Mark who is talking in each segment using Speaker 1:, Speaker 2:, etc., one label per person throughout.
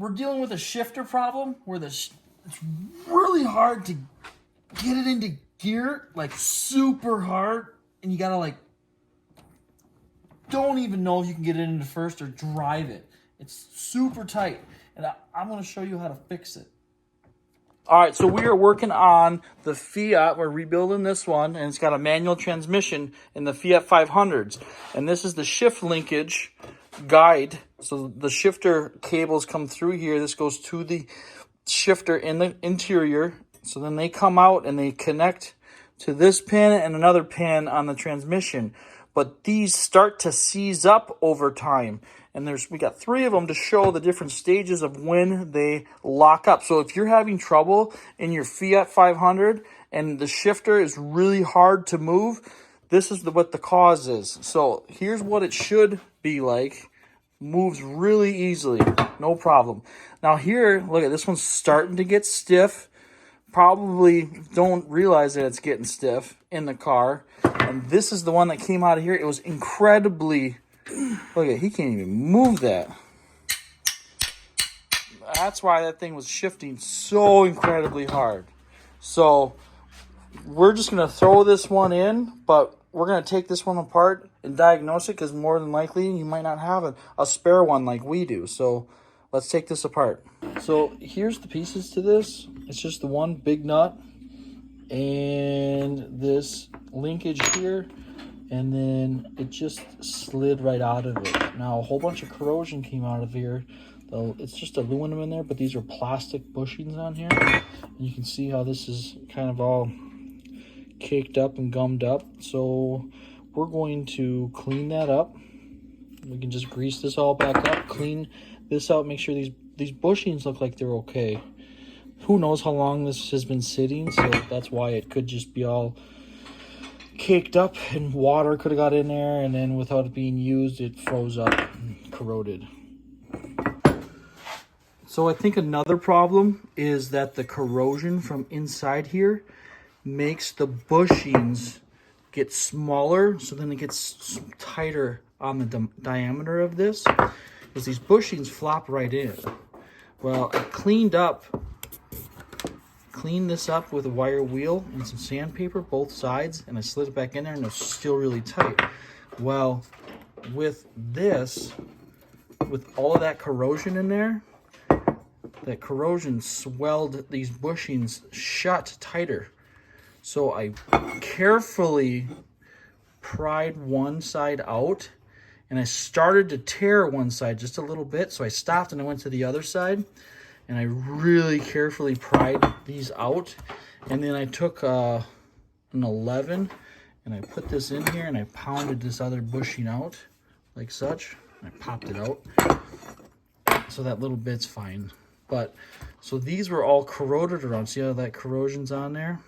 Speaker 1: we're dealing with a shifter problem where it's really hard to get it into gear, like super hard, and you gotta like, don't even know if you can get it into first or drive it. It's super tight, and I'm gonna show you how to fix it. All right, so we are working on the Fiat. We're rebuilding this one, and it's got a manual transmission in the Fiat 500s. And this is the shift linkage guide. So the shifter cables come through here. This goes to the shifter in the interior. So then they come out and they connect to this pin and another pin on the transmission. But these start to seize up over time. And we got 3 of them to show the different stages of when they lock up. So if you're having trouble in your Fiat 500 and the shifter is really hard to move, this is what the cause is. So here's what it should be like. Moves really easily, no problem. Now here, look at this one's starting to get stiff. Probably don't realize that it's getting stiff in the car. And this is the one that came out of here. It was incredibly... Look at, he can't even move that. That's why that thing was shifting so incredibly hard. So we're just going to throw this one in, but we're going to take this one apart and diagnose it because more than likely you might not have a spare one like we do. So let's take this apart. So here's the pieces to this. It's just the one big nut and this linkage here. And then it just slid right out of it. Now, a whole bunch of corrosion came out of here. It's just aluminum in there, but these are plastic bushings on here. And you can see how this is kind of all caked up and gummed up. So we're going to clean that up. We can just grease this all back up, clean this out, make sure these bushings look like they're okay. Who knows how long this has been sitting, so that's why it could just be all caked up and water could have got in there, and then without it being used it froze up and corroded. So I think another problem is that the corrosion from inside here makes the bushings get smaller, so then it gets tighter on the diameter of this, because these bushings flop right in. Well, I cleaned this up with a wire wheel and some sandpaper, both sides, and I slid it back in there, and it's still really tight. Well, with this, with all of that corrosion in there, that corrosion swelled these bushings shut tighter. So I carefully pried one side out, and I started to tear one side just a little bit, so I stopped and I went to the other side. And I really carefully pried these out. And then I took an 11 and I put this in here and I pounded this other bushing out like such. And I popped it out. So that little bit's fine. But, so these were all corroded around. See how that corrosion's on there?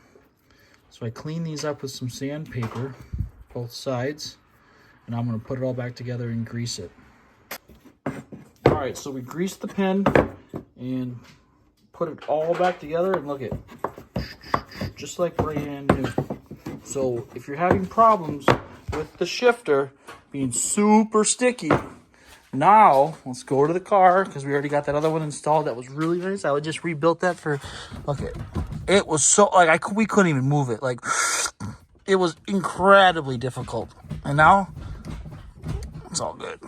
Speaker 1: So I cleaned these up with some sandpaper, both sides. And I'm going to put it all back together and grease it. Alright, so we greased the pen and put it all back together, and look at, just like brand new. So if you're having problems with the shifter being super sticky, now let's go to the car, because we already got that other one installed that was really nice. I would just rebuilt that for, okay, it was so, like, we couldn't even move it. Like, it was incredibly difficult. And now it's all good.